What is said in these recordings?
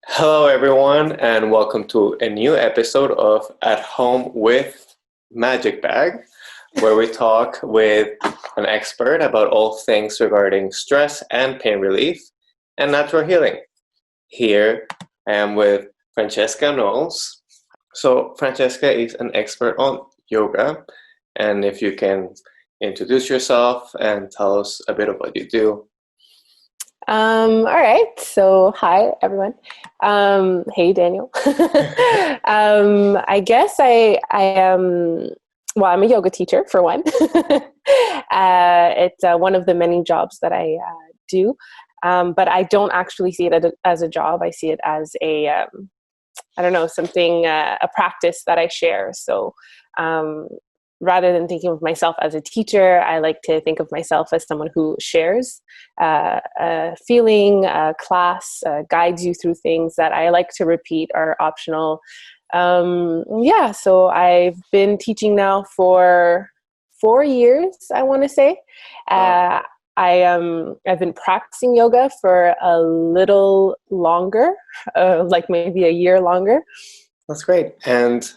Hello, everyone, and welcome to a new episode of At Home with Magic Bag, where we talk with an expert about all things regarding stress and pain relief and natural healing. Here I am with Francesca Knowles. So, Francesca is an expert on yoga, and if you can introduce yourself and tell us a bit of what you do. All right. So, hi, everyone. Hey, Daniel. I guess I am, well, I'm a yoga teacher, for one. It's one of the many jobs that I do. But I don't actually see it as a job. I see it as I don't know, something, a practice that I share. So, rather than thinking of myself as a teacher, I like to think of myself as someone who shares a feeling, a class, guides you through things that I like to repeat are optional. So I've been teaching now for 4 years, I want to say. Wow, I've been practicing yoga for a little longer, like maybe a year longer. that's great. And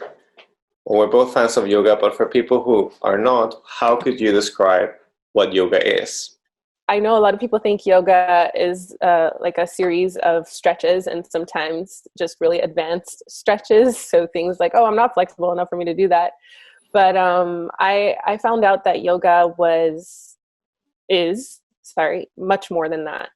well, we're both fans of yoga, but for people who are not, how could you describe what yoga is? I know a lot of people think yoga is like a series of stretches and sometimes just really advanced stretches. So things like, oh, I'm not flexible enough for me to do that. But I found out that yoga is much more than that.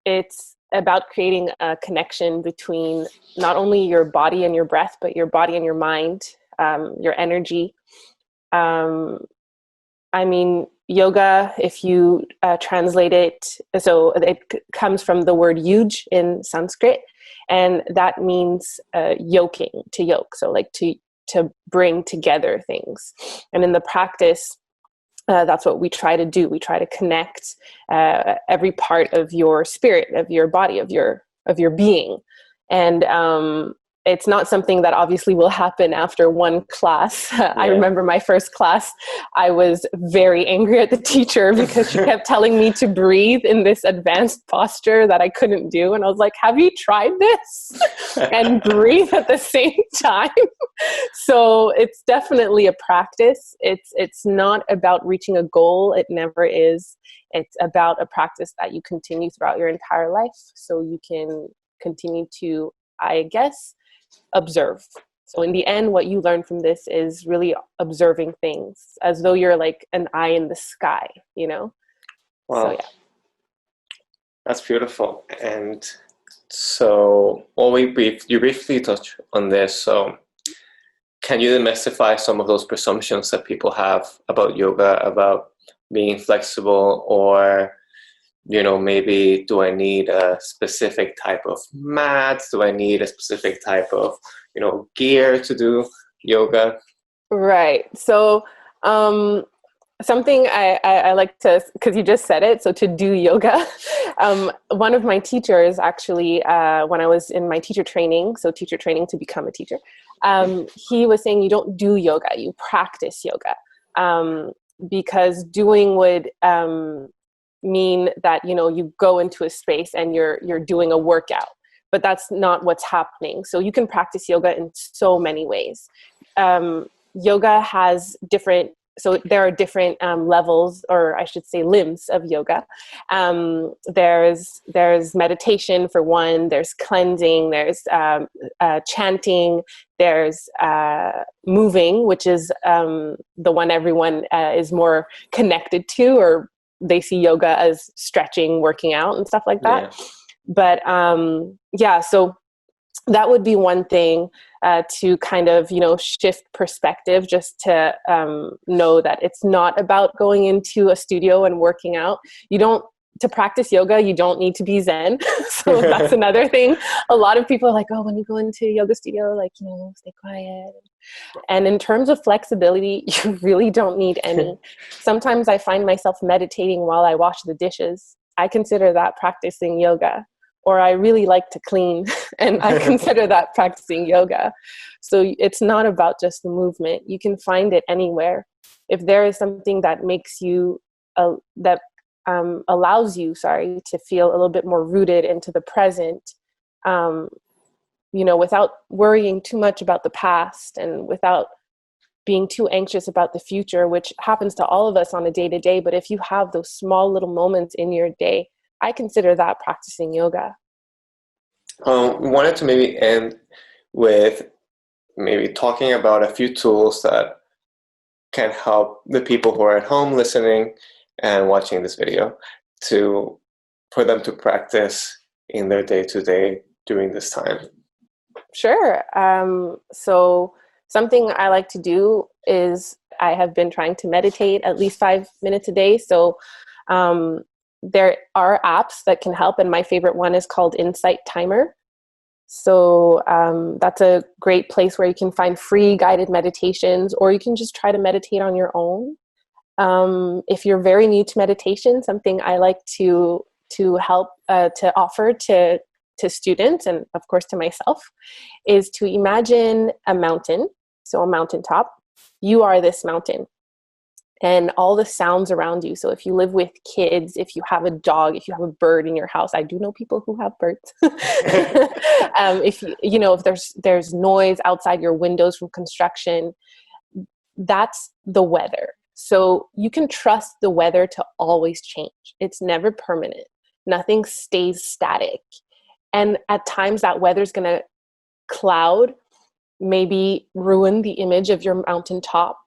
It's about creating a connection between not only your body and your breath, but your body and your mind, your energy. Um, I mean, yoga, if you translate it, so comes from the word yuj in Sanskrit, and that means yoking, to yoke, so like to bring together things. And in the practice, that's what we try to do. We try to connect every part of your spirit, of your body, of your being, and it's not something that obviously will happen after one class. I Yeah. remember my first class, I was very angry at the teacher because she kept telling me to breathe in this advanced posture that I couldn't do. And I was like, have you tried this? And breathe at the same time. So it's definitely a practice. It's not about reaching a goal. It never is. It's about a practice that you continue throughout your entire life. So you can continue to, I guess, observe. So in the end, what you learn from this is really observing things as though you're like an eye in the sky, you know? So Wow, yeah. that's beautiful. And so, well, you briefly touched on this. So, can you demystify some of those presumptions that people have about yoga, about being flexible, or maybe do I need a specific type of mat? Do I need a specific type of, gear to do yoga? Right. So something I like to, because you just said it, so to do yoga. One of my teachers actually, when I was in my teacher training, so teacher training to become a teacher, he was saying you don't do yoga, you practice yoga. Because doing would mean that, you go into a space and you're doing a workout, but that's not what's happening. So you can practice yoga in so many ways. Yoga has different, so there are different levels, or I should say limbs of yoga. There's meditation for one, there's cleansing, there's chanting, there's moving, which is the one everyone is more connected to, or they see yoga as stretching, working out and stuff like that. Yeah. But so that would be one thing to kind of, shift perspective, just to know that it's not about going into a studio and working out. To practice yoga, you don't need to be Zen. So that's another thing. A lot of people are like, oh, when you go into yoga studio, like, stay quiet. And in terms of flexibility, you really don't need any. Sometimes I find myself meditating while I wash the dishes. I consider that practicing yoga. Or I really like to clean, and I consider that practicing yoga. So it's not about just the movement. You can find it anywhere. If there is something that makes you, allows you, to feel a little bit more rooted into the present, without worrying too much about the past and without being too anxious about the future, which happens to all of us on a day-to-day. But if you have those small little moments in your day, I consider that practicing yoga. Wanted to maybe end with maybe talking about a few tools that can help the people who are at home listening and watching this video for them to practice in their day-to-day during this time. Sure. So something I like to do is I have been trying to meditate at least 5 minutes a day. So there are apps that can help, and my favorite one is called Insight Timer. So that's a great place where you can find free guided meditations, or you can just try to meditate on your own. If you're very new to meditation, something I like to help to offer to students, and of course to myself, is to imagine a mountain. So a mountaintop. You are this mountain, and all the sounds around you. So if you live with kids, if you have a dog, if you have a bird in your house, I do know people who have birds. If there's noise outside your windows from construction, that's the weather. So you can trust the weather to always change. It's never permanent. Nothing stays static. And at times that weather's going to cloud, maybe ruin the image of your mountaintop.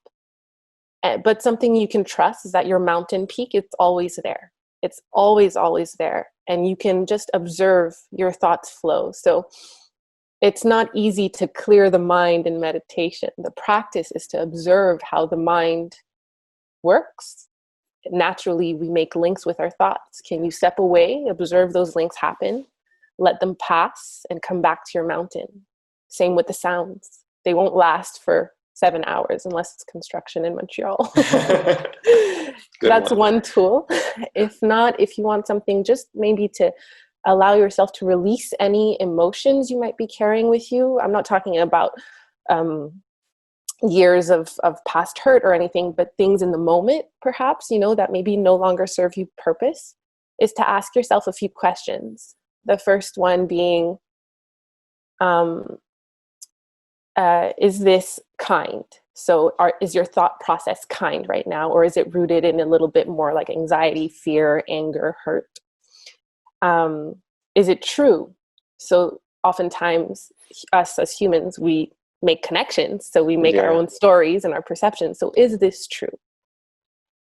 But something you can trust is that your mountain peak, it's always there. It's always, always there. And you can just observe your thoughts flow. So it's not easy to clear the mind in meditation. The practice is to observe how the mind works. Naturally, we make links with our thoughts. Can you step away, observe those links happen, let them pass, and come back to your mountain? Same with the sounds. They won't last for 7 hours unless it's construction in Montreal. That's one tool. If not, if you want something just maybe to allow yourself to release any emotions you might be carrying with you. I'm not talking about years of past hurt or anything, but things in the moment, perhaps, that maybe no longer serve you purpose, is to ask yourself a few questions. The first one being, is this kind? So is your thought process kind right now? Or is it rooted in a little bit more like anxiety, fear, anger, hurt? Is it true? So oftentimes us as humans, we make connections. So we make our own stories and our perceptions. So is this true?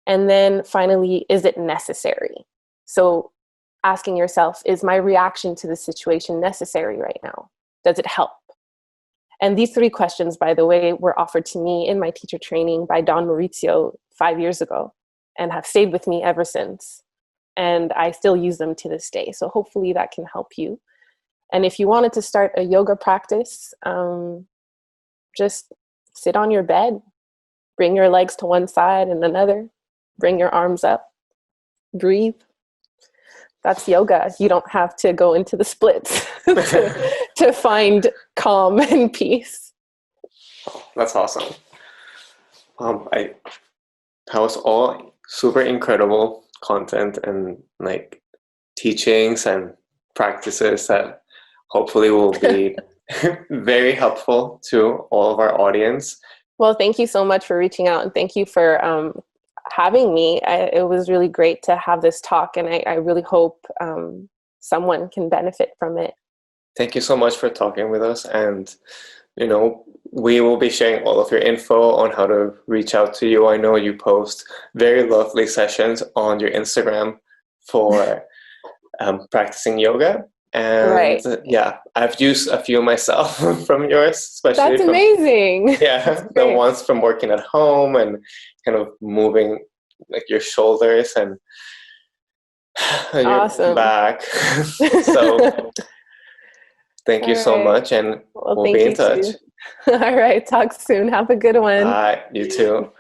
And then finally, is it necessary? So asking yourself, is my reaction to the situation necessary right now? Does it help? And these 3 questions, by the way, were offered to me in my teacher training by Don Maurizio 5 years ago and have stayed with me ever since. And I still use them to this day. So hopefully that can help you. And if you wanted to start a yoga practice, just sit on your bed, bring your legs to one side and another, bring your arms up, breathe. That's yoga. You don't have to go into the splits to find calm and peace. That's awesome. That was all super incredible content and like teachings and practices that hopefully will be very helpful to all of our audience. Well, thank you so much for reaching out, and thank you for having me. It was really great to have this talk, and I really hope someone can benefit from it. Thank you so much for talking with us, and we will be sharing all of your info on how to reach out to you. I know you post very lovely sessions on your Instagram for practicing yoga. And right. I've used a few myself from yours, especially That's amazing. The ones from working at home and kind of moving like your shoulders and your back. So thank you so much, and we'll be in touch. All right, talk soon. Have a good one. You too.